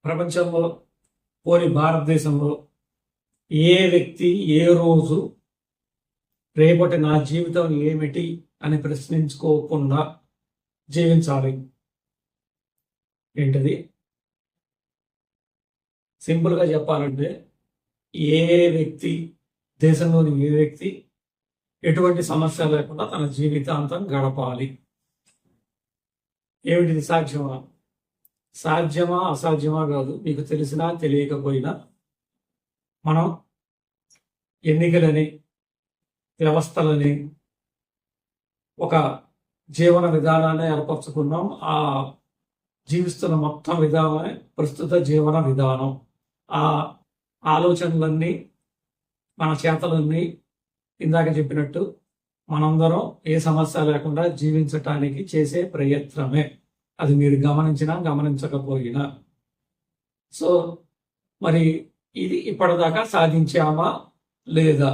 ప్రపంచంలో పోని భారతదేశంలో ఏ వ్యక్తి ఏ రోజు రేపటి నా జీవితం ఏమిటి అని ప్రశ్నించుకోకుండా జీవించాలి? ఏంటిది? సింపుల్గా చెప్పాలంటే ఏ వ్యక్తి, దేశంలోని ఏ వ్యక్తి ఎటువంటి సమస్య లేకుండా తన జీవితాంతం గడపాలి. ఏమిటిది? సాధ్యమా? సాధ్యమా అసాధ్యమా కాదు, మీకు తెలిసినా తెలియకపోయినా మనం ఎన్నికలని, వ్యవస్థలని, ఒక జీవన విధానాన్ని ఏర్పరచుకున్నాం. ఆ జీవిస్తున్న మొత్తం విధానమే ప్రస్తుత జీవన విధానం. ఆ ఆలోచనలన్నీ, మన చేతలన్నీ ఇందాక చెప్పినట్టు మనందరం ఏ సమస్య లేకుండా జీవించటానికి చేసే ప్రయత్నమే. అది మీరు గమనించినా గమనించకపోయినా. సో మరి ఇది ఇప్పటిదాకా సాధించామా లేదా?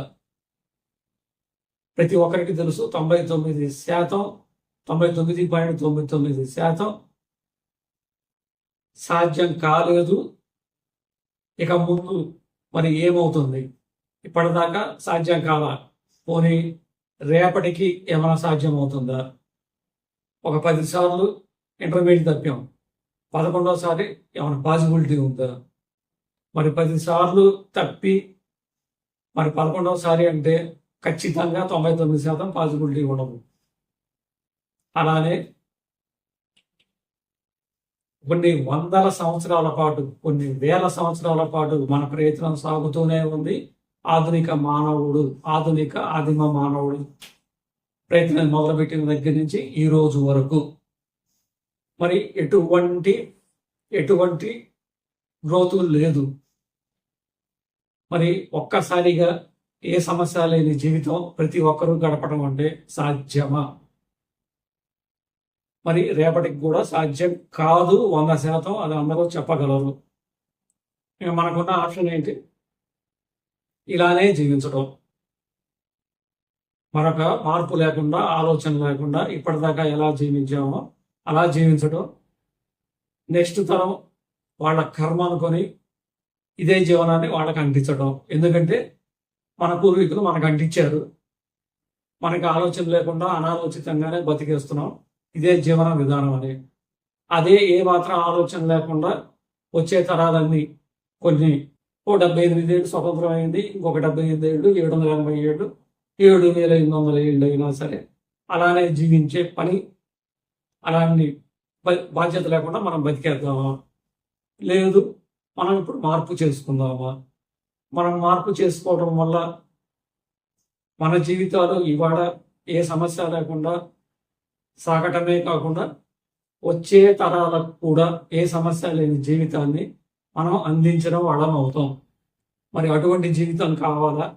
ప్రతి ఒక్కరికి తెలుసు 99%, 99.99% సాధ్యం కాలేదు. ఇక ముందు మరి ఏమవుతుంది? ఇప్పటిదాకా సాధ్యం కాదా? పోనీ రేపటికి ఏమైనా సాధ్యం అవుతుందా? ఒక 10 సార్లు ఇంటర్మీడియట్ తప్పాం, 11వసారి ఏమైనా పాసిబిలిటీ ఉందా? మరి 10 సార్లు తప్పి మరి 11వసారి అంటే ఖచ్చితంగా 99% పాసిబిలిటీ ఉండదు. అలానే కొన్ని వందల సంవత్సరాల పాటు, కొన్ని వేల సంవత్సరాల పాటు మన ప్రయత్నం సాగుతూనే ఉంది. ఆధునిక ఆదిమ మానవుడు ప్రయత్నం మొదలుపెట్టిన దగ్గర నుంచి ఈ రోజు వరకు మరి ఎటువంటి గ్రోత్ లేదు. మరి ఒక్కసారిగా ఏ సమస్య లేని జీవితం ప్రతి ఒక్కరూ గడపడం అంటే సాధ్యమా? మరి రేపటికి కూడా సాధ్యం కాదు 100%. అది అందరూ చెప్పగలరు. ఇక మనకున్న ఆప్షన్ ఏంటి? ఇలానే జీవించడం, మరొక మార్పు లేకుండా, ఆలోచన లేకుండా ఇప్పటిదాకా ఎలా జీవించామో అలా జీవించడం. నెక్స్ట్ తరం వాళ్ళ కర్మ అనుకొని ఇదే జీవనాన్ని వాళ్ళకి అంటించడం. ఎందుకంటే మన పూర్వీకులు మనకు అంటించారు. మనకి ఆలోచన లేకుండా అనాలోచితంగానే బతికేస్తున్నాం. ఇదే జీవన విధానం అని. అదే ఏ మాత్రం ఆలోచన లేకుండా వచ్చే తరాలన్నీ, కొన్ని 78 ఏళ్ళు స్వతంత్రం అయింది, ఇంకొక 78 ఏళ్ళు, 780 ఏళ్ళు, 7,800 ఏళ్ళు అయినా సరే అలానే జీవించే పని, అలాంటి బాధ్యత లేకుండా మనం బతికేద్దామా? లేదు, మనం ఇప్పుడు మార్పు చేసుకుందామా? మనం మార్పు చేసుకోవడం వల్ల మన జీవితాలు ఇవాళ ఏ సమస్య లేకుండా సాగటమే కాకుండా వచ్చే తరాలకు కూడా ఏ సమస్య లేని జీవితాన్ని మనం అందించడం వాళ్ళం అవుతాం. మరి అటువంటి జీవితం కావాలా?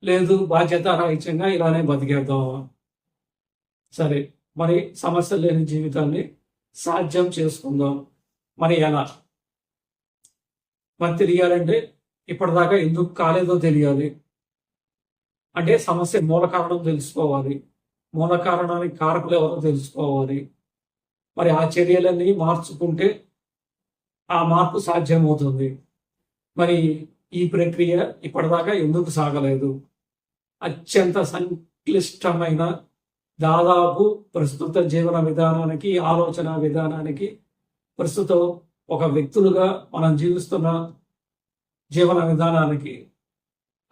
లేదు, బాధ్యత రాహిత్యంగా ఇలానే బతికేద్దామా? సరే, మరి సమస్య లేని జీవితాన్ని సాధ్యం చేసుకుందాం. మరి ఎలా? మరి తెలియాలంటే ఇప్పటిదాకా ఎందుకు కాలేదో తెలియాలి. అంటే సమస్య మూల కారణం తెలుసుకోవాలి. మూల కారణానికి కారకులు ఎవరో తెలుసుకోవాలి. మరి ఆ చర్యలన్నీ మార్చుకుంటే ఆ మార్పు సాధ్యమవుతుంది. మరి ఈ ప్రక్రియ ఇప్పటిదాకా ఎందుకు సాగలేదు? అత్యంత సంక్లిష్టమైన, దాదాపు ప్రస్తుత జీవన విధానానికి, ఆలోచన విధానానికి, ప్రస్తుతం ఒక వ్యక్తులుగా మనం జీవిస్తున్న జీవన విధానానికి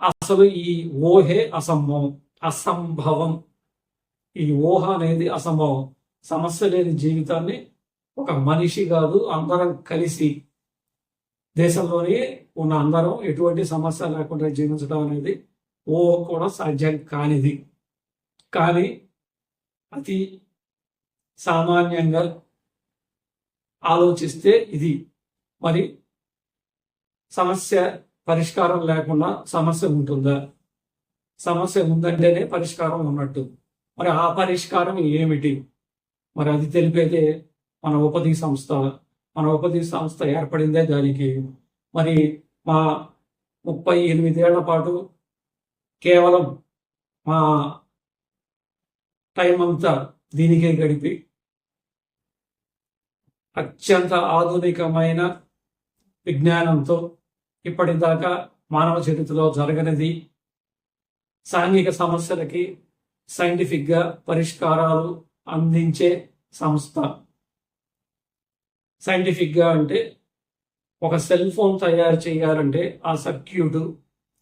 అసలు ఈ ఊహే అసంభవం. ఈ ఊహ అనేది అసంభవం. సమస్య లేని జీవితాన్ని ఒక మనిషి కాదు, అందరం కలిసి, దేశంలోనే ఉన్న అందరం ఎటువంటి సమస్య లేకుండా జీవించడం అనేది ఊహ కూడా సాధ్యం కానిది. కానీ అతి సామాన్యంగా ఆలోచిస్తే ఇది. మరి సమస్య పరిష్కారం లేకుండా సమస్య ఉంటుందా? సమస్య ఉందంటేనే పరిష్కారం ఉన్నట్టు. మరి ఆ పరిష్కారం ఏమిటి? మరి అది తెలిపేదే మన ఉపదీ సంస్థ. మన ఉపదీ సంస్థ ఏర్పడిందే దానికి. మరి మా 38 ఏళ్ల పాటు కేవలం మా టైం అంతా దీనికే గడిపి అత్యంత ఆధునికమైన విజ్ఞానంతో ఇప్పటిదాకా మానవ చరిత్రలో జరగనిది సాంఘిక సమస్యలకి సైంటిఫిక్గా పరిష్కారాలు అందించే సంస్థ. సైంటిఫిక్గా అంటే ఒక సెల్ ఫోన్ తయారు చేయాలంటే ఆ సర్క్యూట్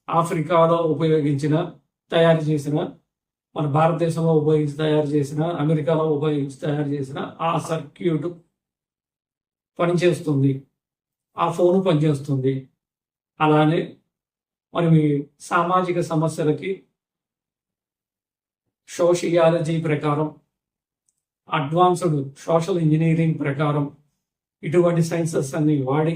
ఆఫ్రికాలో తయారు చేసిన, మన భారతదేశంలో ఉపయోగించి తయారు చేసిన, అమెరికాలో ఉపయోగించి తయారు చేసిన ఆ సర్క్యూట్ పనిచేస్తుంది, ఆ ఫోను పనిచేస్తుంది. అలానే మరి సామాజిక సమస్యలకి సోషియాలజీ ప్రకారం, అడ్వాన్స్డ్ సోషల్ ఇంజనీరింగ్ ప్రకారం ఇటువంటి సైన్సెస్ అన్ని వాడి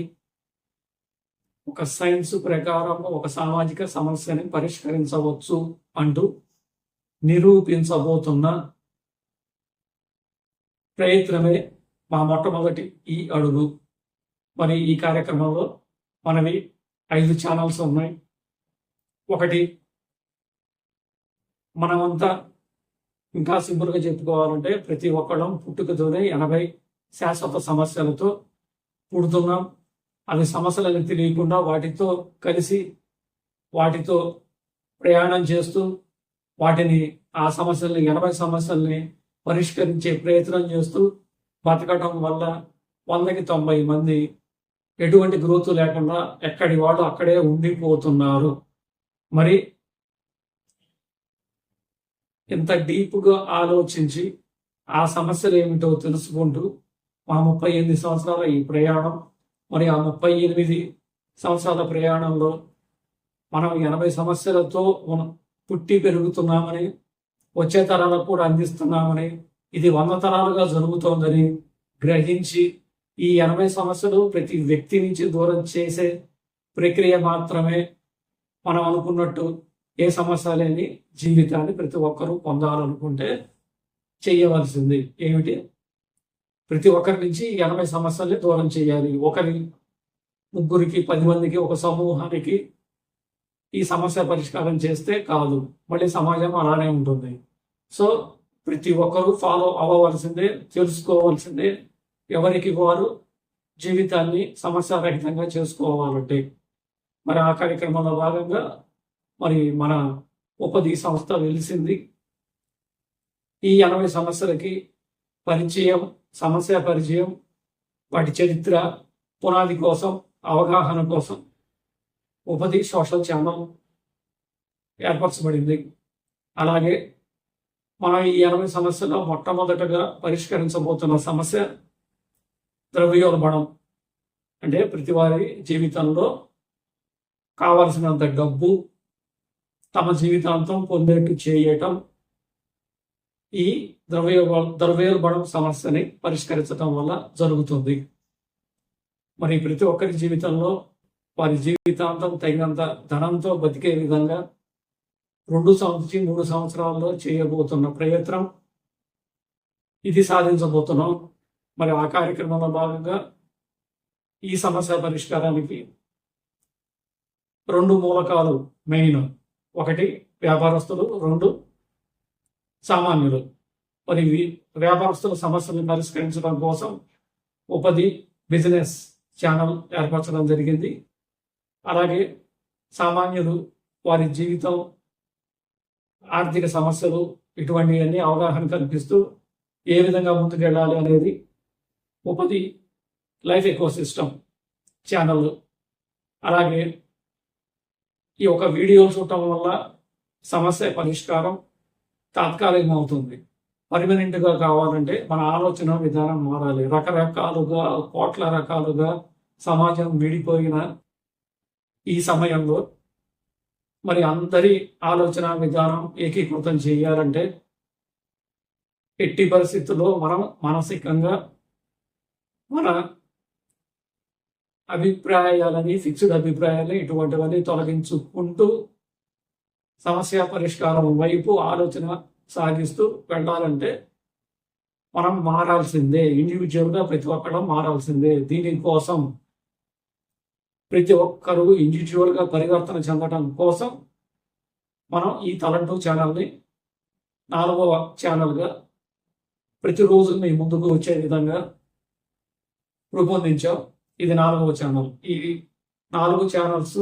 ఒక సైన్స్ ప్రకారం ఒక సామాజిక సమస్యని పరిష్కరించవచ్చు అంటూ నిరూపించబోతున్న ప్రయత్నమే మా మొట్టమొదటి ఈ అడుగు. మరి ఈ కార్యక్రమంలో మనవి 5 ఛానల్స్ ఉన్నాయి. ఒకటి, మనమంతా ఇంకా సింపుల్గా చెప్పుకోవాలంటే ప్రతి ఒక్కళ్ళం పుట్టుకతోనే 80 శాశ్వత సమస్యలతో పుడుతున్నాం. అవి సమస్యలను తెలియకుండా వాటితో కలిసి వాటితో ప్రయాణం చేస్తూ వాటిని ఆ సమస్యల్ని 80 సమస్యల్ని పరిష్కరించే ప్రయత్నం చేస్తూ బతకడం వల్ల 100కి 90 మంది ఎటువంటి గ్రోత్ లేకుండా ఎక్కడి వాళ్ళు అక్కడే ఉండిపోతున్నారు. మరి ఇంత డీప్గా ఆలోచించి ఆ సమస్యలు ఏమిటో తెలుసుకుంటూ మా 38 సంవత్సరాల ఈ ప్రయాణం, మరి ఆ 38 సంవత్సరాల ప్రయాణంలో మనం 80 సమస్యలతో పుట్టి పెరుగుతున్నామని, వచ్చే తరాలకు కూడా అందిస్తున్నామని, ఇది 100 తరాలుగా జరుగుతోందని గ్రహించి ఈ 80 సమస్యలు ప్రతి వ్యక్తి నుంచి దూరం చేసే ప్రక్రియ మాత్రమే. మనం అనుకున్నట్టు ఏ సమస్య లేని జీవితాన్ని ప్రతి ఒక్కరూ పొందాలనుకుంటే చేయవలసింది ఏమిటి? ప్రతి ఒక్కరి నుంచి 80 సమస్యల్ని దూరం చేయాలి. ఒకరి, ముగ్గురికి, 10 మందికి, ఒక సమూహానికి ఈ సమస్య పరిష్కారం చేస్తే కాదు, మళ్ళీ సమాజం అలానే ఉంటుంది. సో ప్రతి ఒక్కరూ ఫాలో అవ్వవలసిందే, తెలుసుకోవాల్సిందే, ఎవరికి వారు జీవితాన్ని సమస్యారహితంగా చేసుకోవాలంటే. మరి ఆ కార్యక్రమంలో భాగంగా మరి మన ఉపది సంస్థ వెలిసింది. ఈ 80 సమస్యలకి పరిచయం, సమస్య పరిచయం, వాటి చరిత్ర, పునాది కోసం, అవగాహన కోసం ఉపది సోషల్ ఛానల్ ఏర్పరచబడింది. అలాగే మనం ఈ 80 సమస్యలో మొట్టమొదటగా పరిష్కరించబోతున్న సమస్య ద్రవ్యోల్బణం. అంటే ప్రతి వారి జీవితంలో కావలసినంత డబ్బు తమ జీవితాంతం పొందేట్టు చేయటం ఈ ద్రవ్యోల్బణం సమస్యని పరిష్కరించడం వల్ల జరుగుతుంది. మరి ప్రతి ఒక్కరి జీవితంలో వారి జీవితాంతం తగినంత ధనంతో బతికే విధంగా 2-3 సంవత్సరాల్లో చేయబోతున్న ప్రయత్నం ఇది సాధించబోతున్నాం. మరి ఆ కార్యక్రమంలో భాగంగా ఈ సమస్య పరిష్కారానికి 2 మూలకాలు మెయిన్. 1 వ్యాపారస్తులు, 2 సామాన్యులు. మరి వ్యాపారస్తుల సమస్యలను పరిష్కరించడం కోసం ఉపది బిజినెస్ ఛానల్ ఏర్పరచడం జరిగింది. అలాగే సామాన్యులు వారి జీవితం, ఆర్థిక సమస్యలు ఇటువంటివన్నీ అవగాహన కల్పిస్తూ ఏ విధంగా ముందుకెళ్ళాలి అనేది ఉపది లైఫ్ ఎకోసిస్టమ్ ఛానల్. అలాగే ఈ ఒక వీడియో చూడటం వల్ల సమస్య పరిష్కారం తాత్కాలికం అవుతుంది. పర్మనెంట్గా కావాలంటే మన ఆలోచన విధానం మారాలి. రకరకాలుగా, కోట్ల రకాలుగా సమాజం విడిపోయిన ఈ సమయంలో మరి అందరి ఆలోచన విధానం ఏకీకృతం చేయాలంటే ఎట్టి పరిస్థితుల్లో మనం మానసికంగా మన అభిప్రాయాలని, ఫిక్స్డ్ అభిప్రాయాలని ఇటువంటివన్నీ తొలగించుకుంటూ సమస్య పరిష్కారం వైపు ఆలోచన సాగిస్తూ వెళ్ళాలంటే మనం మారాల్సిందే. ఇండివిజువల్గా ప్రతి ఒక్కరు మారాల్సిందే. దీనికోసం ప్రతి ఒక్కరూ ఇండివిజువల్గా పరివర్తన చెందడం కోసం మనం ఈ తలంటూ ఛానల్ని 4వ ఛానల్గా ప్రతిరోజు మీ ముందుకు వచ్చే విధంగా రూపొందించాం. ఇది 4వ ఛానల్. ఈ 4 ఛానల్స్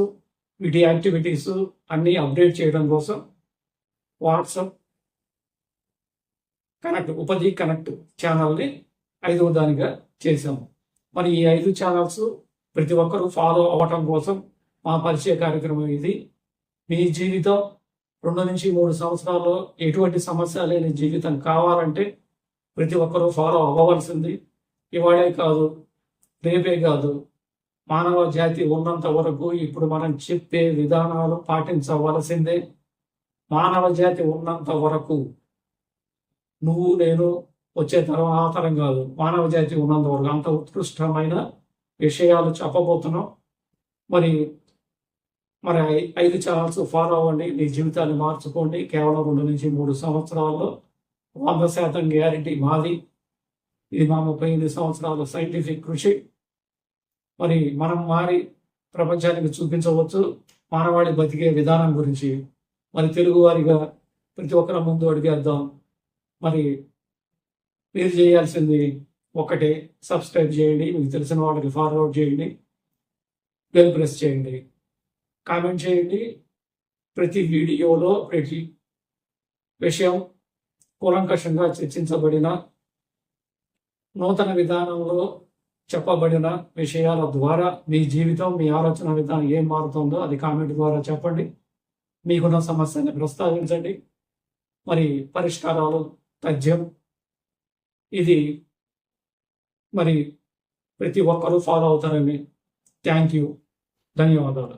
వీటి యాక్టివిటీస్ అన్నీ అప్డేట్ చేయడం కోసం వాట్సాప్ కనెక్ట్ ఉపజీ కనెక్ట్ ఛానల్ని 5వ దానిగా చేశాము. మరి ఈ 5 ఛానల్స్ ప్రతి ఒక్కరూ ఫాలో అవ్వటం కోసం మా పరిచయ కార్యక్రమం ఇది. మీ జీవితం 2 నుంచి 3 సంవత్సరాల్లో ఎటువంటి సమస్య లేని జీవితం కావాలంటే ప్రతి ఒక్కరూ ఫాలో అవ్వవలసింది. ఇవాళే కాదు, రేపే కాదు, మానవ జాతి ఉన్నంత వరకు ఇప్పుడు మనం చెప్పే విధానాలు పాటించవలసిందే. మానవ జాతి ఉన్నంత వరకు, నువ్వు నేను వచ్చే తరం కాదు, మానవ జాతి ఉన్నంత వరకు అంత ఉత్కృష్టమైన విషయాలు చెప్పబోతున్నాం. మరి 5 ఛానల్స్ ఫాలో అవ్వండి, మీ జీవితాన్ని మార్చుకోండి. కేవలం 2 నుంచి 3 సంవత్సరాల్లో 100% గ్యారెంటీ మాది. ఇది మా 38 సంవత్సరాల సైంటిఫిక్ కృషి. మరి మనం మారి ప్రపంచానికి చూపించవచ్చు మానవాళి బతికే విధానం గురించి. మరి తెలుగువారిగా ప్రతి ఒక్కరి ముందు అడిగేద్దాం. మరి మీరు చేయాల్సింది ఒకటే, సబ్స్క్రైబ్ చేయండి, మీకు తెలిసిన వాళ్ళకి ఫార్వర్డ్ చేయండి, బెల్ ప్రెస్ చేయండి, కామెంట్ చేయండి. ప్రతి వీడియోలో ప్రతి విషయం కూలంకషంగా చర్చించబడిన, నూతన విధానంలో చెప్పబడిన విషయాల ద్వారా మీ జీవితం, మీ ఆలోచన విధానం ఏం మారుతుందో అది కామెంట్ ద్వారా చెప్పండి. మీకున్న సమస్యని ప్రస్తావించండి. మరి పరిష్కారాలు తథ్యం. ఇది మరి ప్రతి ఒక్కరూ ఫాలో అవుతారని. Thank you. ధన్యవాదాలు.